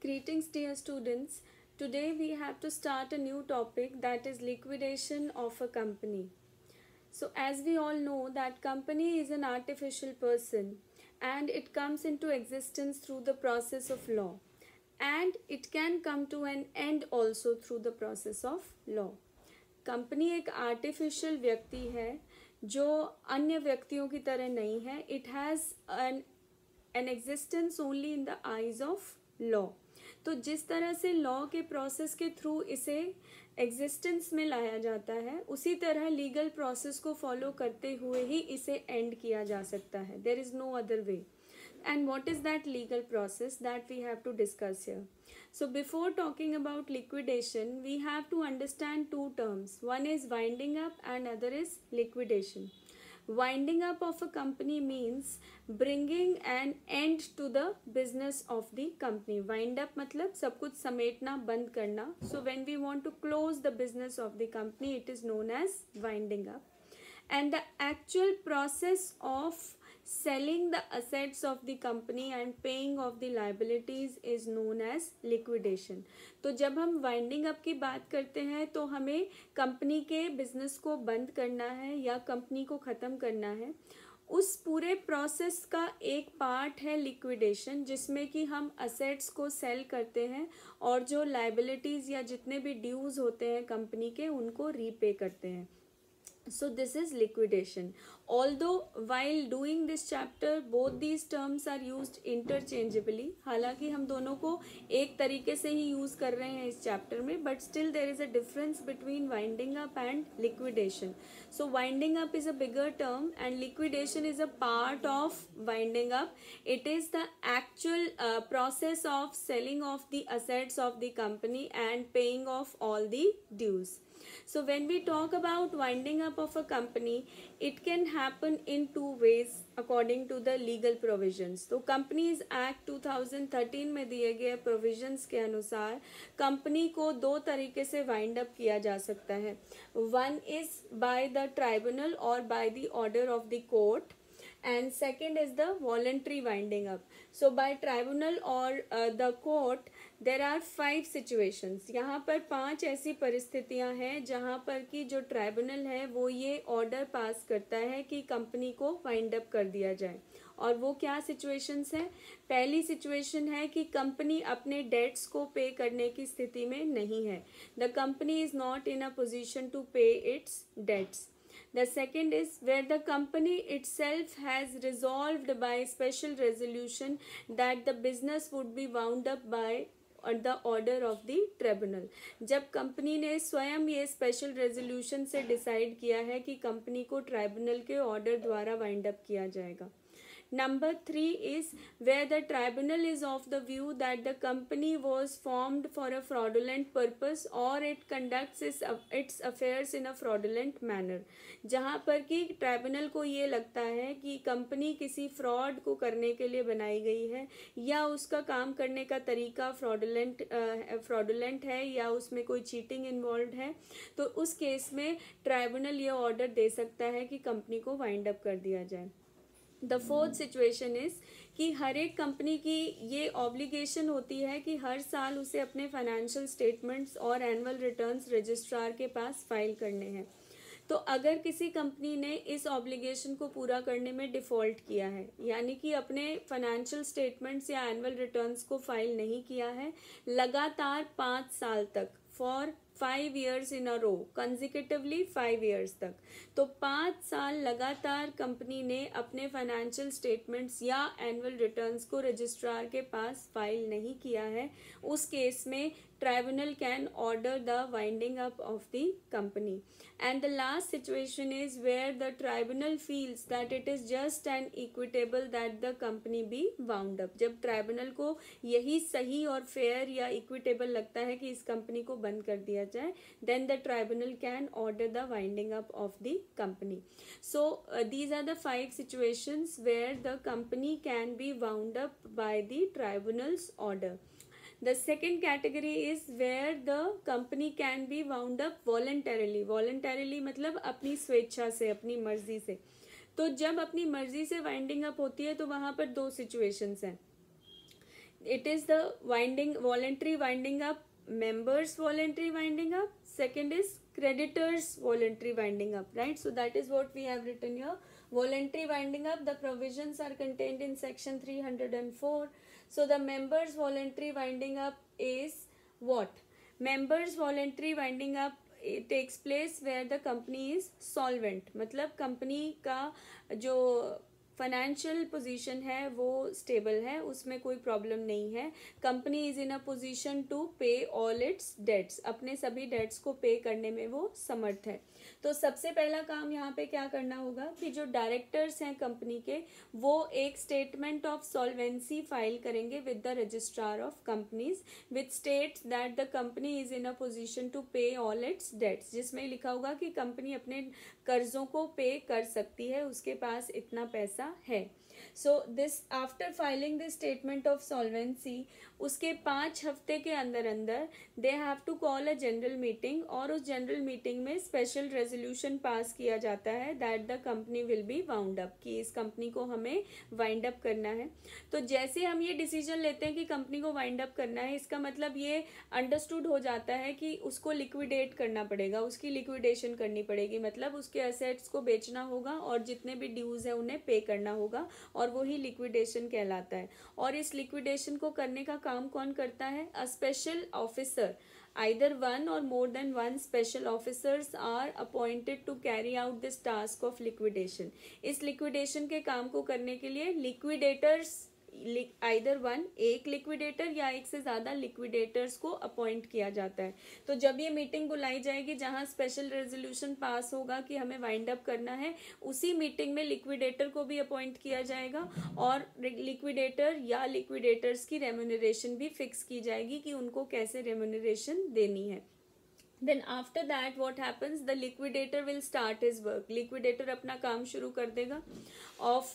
Greetings, dear students. Today we have to start a new topic, that is liquidation of a company. So as we all know that company is an artificial person and it comes into existence through the process of law, and it can come to an end also through the process of law. Company एक artificial व्यक्ति है जो अन्य व्यक्तियों की तरह नहीं है. It has an existence only in the eyes of law. तो जिस तरह से लॉ के प्रोसेस के थ्रू इसे एग्जिस्टेंस में लाया जाता है, उसी तरह लीगल प्रोसेस को फॉलो करते हुए ही इसे एंड किया जा सकता है. There is no other way. And what is that legal process that we have to discuss here? So before talking about liquidation, we have to understand two terms. One is winding up and other is liquidation. Winding up of a company means bringing an end to the business of the company. Wind up मतलब सब कुछ समेटना, बंद करना. So when we want to close the business of the company, it is known as winding up. And the actual process of selling the assets of the company and paying of the liabilities is known as liquidation. तो जब हम winding up की बात करते हैं तो हमें company के बिजनेस को बंद करना है या कंपनी को ख़त्म करना है. उस पूरे प्रोसेस का एक पार्ट है लिक्विडेशन, जिसमें कि हम असेट्स को सेल करते हैं और जो लाइबिलिटीज़ या जितने भी ड्यूज़ होते हैं कंपनी के, उनको रीपे करते हैं. So this is liquidation. Although while doing this chapter both these terms are used interchangeably, हालांकि हम दोनों को एक तरीके से ही यूज़ कर रहे हैं इस चैप्टर में, but still there is a difference between winding up and liquidation. So winding up is a bigger term and liquidation is a part of winding up. It is the actual process of selling off the assets of the company and paying off all the dues. So when we talk about winding up of a company, it can happen in two ways according to the legal provisions. तो Companies Act 2013 में दिए गए provisions के अनुसार company को दो तरीके से wind up किया जा सकता है. One is by the tribunal or by the order of the court, and second is the voluntary winding up. So by tribunal or the court there are 5 situations. यहाँ पर 5 ऐसी परिस्थितियाँ हैं जहाँ पर कि जो ट्राइब्यूनल है वो ये ऑर्डर पास करता है कि कंपनी को वाइंड अप कर दिया जाए. और वो क्या सिचुएशंस हैं? पहली सिचुएशन है कि कंपनी अपने डेट्स को पे करने की स्थिति में नहीं है. The company is not in a position to pay its debts. The second is where the company itself has resolved by special resolution that the business would be wound up by the order of the tribunal. जब company ने स्वयं ये special resolution से decide किया है कि company को tribunal के ऑर्डर द्वारा वाइंड अप किया जाएगा. Number 3 is where the tribunal is of the view that the company was formed for a fraudulent purpose or it conducts its affairs in a fraudulent manner. जहाँ पर कि tribunal को ये लगता है कि कंपनी किसी फ्रॉड को करने के लिए बनाई गई है या उसका काम करने का तरीका फ्रॉडुलेंट है या उसमें कोई चीटिंग इन्वॉल्व है, तो उस केस में ट्राइब्यूनल ये ऑर्डर दे सकता है कि कंपनी को वाइंड अप कर दिया जाए. द फोर्थ सिचुएशन इज़ कि हर एक कंपनी की ये ऑब्लिगेशन होती है कि हर साल उसे अपने फाइनेंशियल स्टेटमेंट्स और एनुअल रिटर्न्स रजिस्ट्रार के पास फाइल करने हैं. तो अगर किसी कंपनी ने इस ऑब्लिगेशन को पूरा करने में डिफ़ॉल्ट किया है, यानी कि अपने फाइनेंशियल स्टेटमेंट्स या एनुअल रिटर्न्स को फाइल नहीं किया है लगातार 5 साल तक, for 5 years in a row, consecutively 5 years तक, तो 5 साल लगातार कंपनी ने अपने फाइनेंशियल स्टेटमेंट्स या एनुअल रिटर्न्स को रजिस्ट्रार के पास फाइल नहीं किया है, उस केस में tribunal can order the winding up of the company. And the last situation is where the tribunal feels that it is just and equitable that the company be wound up. जब tribunal को यही सही और fair या equitable लगता है कि इस कंपनी को बंद कर दिया जाए, then the tribunal can order the winding up of the company. So these are the 5 situations where the company can be wound up by the tribunal's order. The second category is where the company can be wound up voluntarily. Voluntarily मतलब अपनी स्वेच्छा से, अपनी मर्जी से. तो जब अपनी मर्जी से वाइंडिंग अप होती है तो वहाँ पर 2 सिचुएशंस हैं. it is the voluntary winding up, members voluntary winding up, second is creditors voluntary winding up, right? So that is what we have written here. Voluntary winding up, the provisions are contained in section 304. So the members voluntary winding up is what? Members voluntary winding up it takes place where the company is solvent, मतलब company का जो financial position है वो stable है, उसमें कोई problem नहीं है, company is in a position to pay all its debts, अपने सभी डेट्स को पे करने में वो समर्थ है। तो सबसे पहला काम यहाँ पे क्या करना होगा कि जो डायरेक्टर्स हैं कंपनी के वो एक स्टेटमेंट ऑफ सॉल्वेंसी फाइल करेंगे with the registrar of companies which states that the company is in a position to pay all its debts, जिसमें लिखा होगा कि कंपनी अपने कर्जों को पे कर सकती है, उसके पास इतना पैसा है। So this after filing this statement of solvency, उसके 5 हफ्ते के अंदर अंदर they have to call a general meeting, और उस जनरल मीटिंग में स्पेशल रेजोल्यूशन पास किया जाता है that the company will be wound up, कि इस कंपनी को हमें वाइंड अप करना है। तो जैसे हम ये डिसीजन लेते हैं कि कंपनी को वाइंड अप करना है, इसका मतलब ये अंडरस्टूड हो जाता है कि उसको लिक्विडेट करना पड़ेगा, उसकी लिक्विडेशन करनी पड़ेगी, मतलब उसके एसेट्स को बेचना होगा और जितने भी ड्यूज है उन्हें पे करना होगा, और वही लिक्विडेशन कहलाता है। और इस लिक्विडेशन को करने का काम कौन करता है? A special officer, either one or more than one special officers are appointed to carry out this task of liquidation। इस लिक्विडेशन के काम को करने के लिए लिक्विडेटर्स, आइदर वन, एक लिक्विडेटर या एक से ज़्यादा लिक्विडेटर्स को अपॉइंट किया जाता है। तो जब ये मीटिंग बुलाई जाएगी जहां स्पेशल रेजोल्यूशन पास होगा कि हमें वाइंड अप करना है, उसी मीटिंग में लिक्विडेटर को भी अपॉइंट किया जाएगा और लिक्विडेटर या लिक्विडेटर्स की रेम्यूनरेशन भी फिक्स की जाएगी कि उनको कैसे रेम्यूनरेशन देनी है। Then after that what happens, the liquidator will start his work। liquidator अपना काम शुरू कर देगा of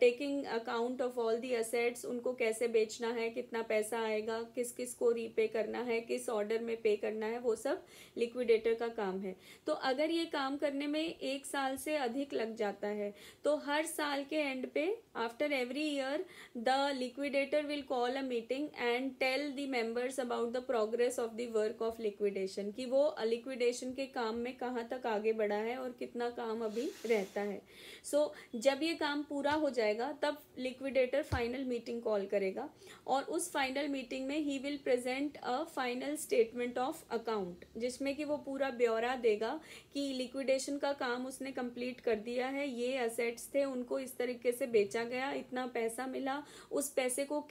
taking account of all the assets, उनको कैसे बेचना है, कितना पैसा आएगा, किस किस को रीपे करना है, किस ऑर्डर में पे करना है, वो सब लिक्विडेटर का काम है। तो अगर ये काम करने में 1 साल से अधिक लग जाता है तो हर साल के एंड पे after every year the liquidator will call a meeting and tell the members about the progress of the work of liquidation, कि वो लिक्विडेशन के काम में कहाँ तक आगे बढ़ा है और कितना काम अभी रहता है। सो जब ये काम पूरा हो जाएगा तब लिक्विडेटर फाइनल मीटिंग कॉल करेगा और उस फाइनल मीटिंग में he will present a final statement of account, जिसमें कि वो पूरा ब्यौरा देगा कि लिक्विडेशन का काम उसने कंप्लीट कर दिया है, ये असेट्स थे उनको इस तरीके से बेचा गया, इतना पैसा मिला, उस पैसे को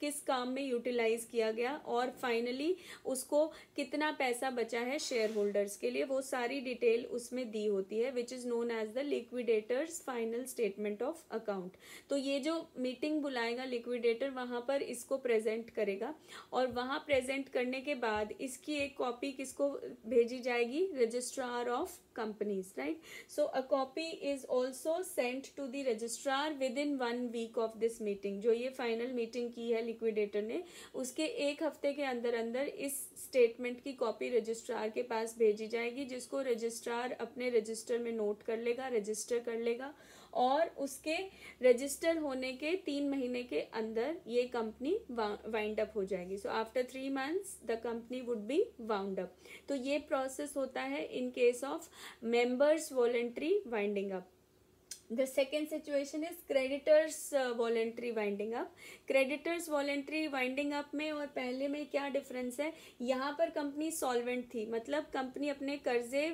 किस काम में यूटिलाइज किया गया और फाइनली उसको कितना पैसा बचा है शेयर होल्डर्स के लिए, वो सारी डिटेल उसमें दी होती है, which is known as the liquidator's final statement of account. तो ये जो मीटिंग बुलाएगा लिक्विडेटर वहां पर इसको प्रेजेंट करेगा और वहां प्रेजेंट करने के बाद इसकी एक कॉपी किसको भेजी जाएगी? Registrar of companies, right? So a copy is also sent to the registrar within 1 week of this meeting। जो ये फाइनल मीटिंग की है लिक्विडेटर ने, उसके 1 हफ्ते के अंदर अंदर इस स्टेटमेंट की कॉपी रजिस्ट्रार के पास भेजी जाएगी, जिसको रजिस्ट्रार अपने रजिस्टर में नोट कर लेगा, रजिस्टर कर लेगा और उसके रजिस्टर होने के 3 महीने के अंदर ये कंपनी वाइंड अप हो जाएगी। So after 3 months the company would be wound up. तो ये प्रोसेस होता है in case of members voluntary winding up. The second situation is creditors voluntary winding up। creditors voluntary winding up में और पहले में क्या डिफरेंस है? यहाँ पर कंपनी सॉल्वेंट थी, मतलब कंपनी अपने कर्जे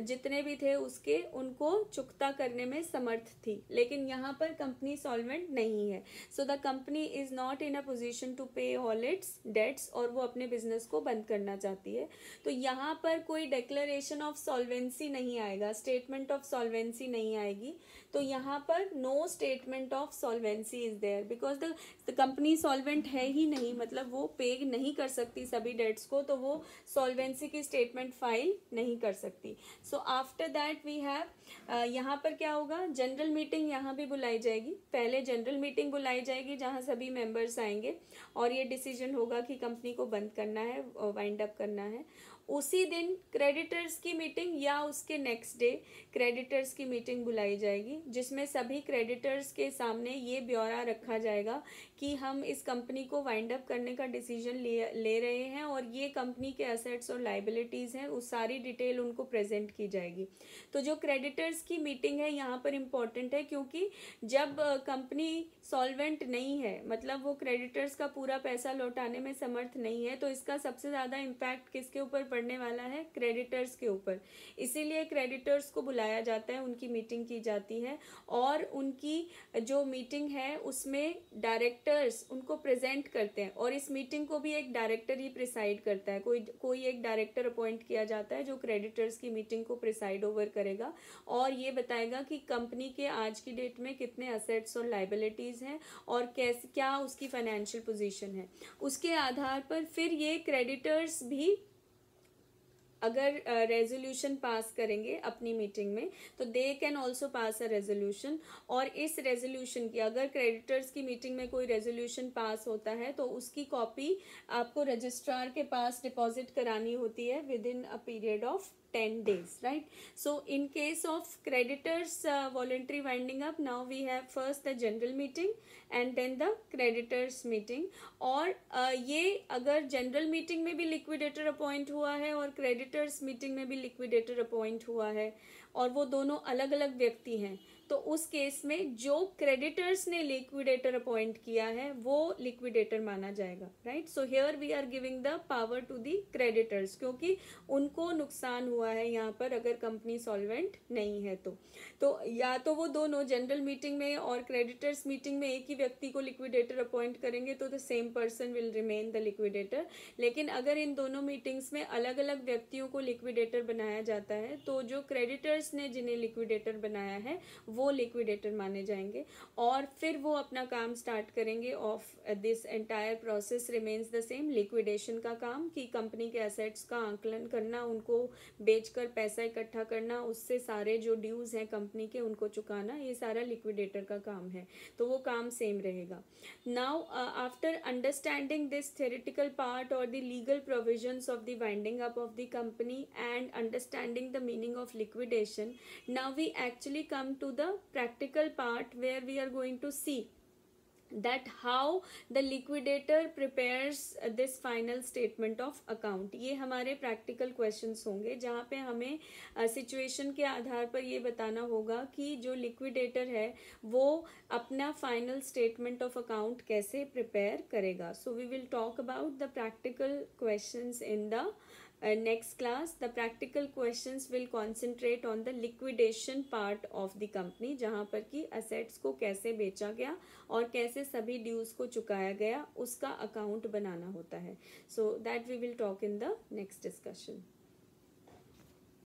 जितने भी थे उसके उनको चुकता करने में समर्थ थी, लेकिन यहाँ पर कंपनी सॉल्वेंट नहीं है। So the company is not in a position to pay all its debts और वो अपने बिजनेस को बंद करना चाहती है। तो यहाँ पर कोई डिक्लेरेशन ऑफ सॉल्वेंसी नहीं आएगा, स्टेटमेंट ऑफ सॉल्वेंसी नहीं आएगी। तो यहाँ पर no statement of solvency is there because the company solvent है ही नहीं, मतलब वो पे नहीं कर सकती सभी डेट्स को, तो वो सॉल्वेंसी की स्टेटमेंट फाइल नहीं कर सकती। So after that we have यहाँ पर क्या होगा? जनरल मीटिंग यहाँ भी बुलाई जाएगी। पहले जनरल मीटिंग बुलाई जाएगी जहाँ सभी मेंबर्स आएंगे और ये डिसीजन होगा कि कंपनी को बंद करना है, वाइंड अप करना है। उसी दिन क्रेडिटर्स की मीटिंग या उसके नेक्स्ट डे क्रेडिटर्स की मीटिंग बुलाई जाएगी, जिसमें सभी क्रेडिटर्स के सामने ये ब्यौरा रखा जाएगा कि हम इस कंपनी को वाइंड अप करने का डिसीजन ले रहे हैं और ये कंपनी के एसेट्स और लाइबिलिटीज़ हैं, उस सारी डिटेल उनको प्रेजेंट की जाएगी। तो जो क्रेडिटर्स की मीटिंग है यहाँ पर इम्पॉर्टेंट है, क्योंकि जब कंपनी सॉल्वेंट नहीं है, मतलब वो क्रेडिटर्स का पूरा पैसा लौटाने में समर्थ नहीं है, तो इसका सबसे ज़्यादा इम्पैक्ट किसके ऊपर पड़ने वाला है? क्रेडिटर्स के ऊपर। इसीलिए क्रेडिटर्स को बुलाया जाता है, उनकी मीटिंग की जाती है और उनकी जो मीटिंग है उसमें डायरेक्टर्स उनको प्रेजेंट करते हैं और इस मीटिंग को भी एक डायरेक्टर ही प्रिसाइड करता है। कोई एक डायरेक्टर अपॉइंट किया जाता है जो क्रेडिटर्स की मीटिंग को प्रिसाइड ओवर करेगा और ये बताएगा कि कंपनी के आज की डेट में कितने असेट्स और लाइबिलिटीज़ हैं और कैसे क्या उसकी फाइनेंशियल पोजीशन है। उसके आधार पर फिर ये क्रेडिटर्स भी अगर रेजोल्यूशन पास करेंगे अपनी मीटिंग में तो they can also pass a resolution, और इस रेजोल्यूशन की अगर क्रेडिटर्स की मीटिंग में कोई रेजोल्यूशन पास होता है तो उसकी कॉपी आपको रजिस्ट्रार के पास डिपॉजिट करानी होती है with in a period of 10 days, right? So in case of creditors voluntary winding up, now we have first the general meeting and then the creditors meeting। और ये अगर जनरल मीटिंग में भी liquidator appoint हुआ है और creditors meeting में भी लिक्विडेटर अपॉइंट हुआ है और वो दोनों अलग अलग व्यक्ति हैं, तो उस केस में जो क्रेडिटर्स ने लिक्विडेटर अपॉइंट किया है वो लिक्विडेटर माना जाएगा, right? So here we are giving the power to the creditors, क्योंकि उनको नुकसान हुआ है यहाँ पर अगर कंपनी सॉल्वेंट नहीं है तो या तो वो दोनों जनरल मीटिंग में और क्रेडिटर्स मीटिंग में एक ही व्यक्ति को लिक्विडेटर अपॉइंट करेंगे तो the same person will remain the liquidator. लेकिन अगर इन दोनों मीटिंग्स में अलग अलग व्यक्तियों को लिक्विडेटर बनाया जाता है तो जो क्रेडिटर्स ने जिन्हें लिक्विडेटर बनाया है वो लिक्विडेटर माने जाएंगे और फिर वो अपना काम स्टार्ट करेंगे। Of this entire process remains the same. Liquidation का काम कि कंपनी के एसेट्स का आंकलन करना, उनको बेचकर पैसा इकट्ठा करना, उससे सारे जो ड्यूज हैं कंपनी के उनको चुकाना, ये सारा लिक्विडेटर का काम है, तो वो काम सेम रहेगा। Now after understanding this theoretical part और the legal provisions of the winding up of the company and understanding the meaning of liquidation, now we actually come to the practical part where we are going to see that how the liquidator prepares this final statement of account। ये हमारे practical questions होंगे जहाँ पे हमें situation के आधार पर ये बताना होगा कि जो liquidator है वो अपना final statement of account कैसे prepare करेगा। So we will talk about the practical questions in the next class। The practical questions will concentrate on the liquidation part of the company, जहाँ पर कि assets को कैसे बेचा गया और कैसे सभी ड्यूज को चुकाया गया उसका अकाउंट बनाना होता है। So that we will talk in the next discussion।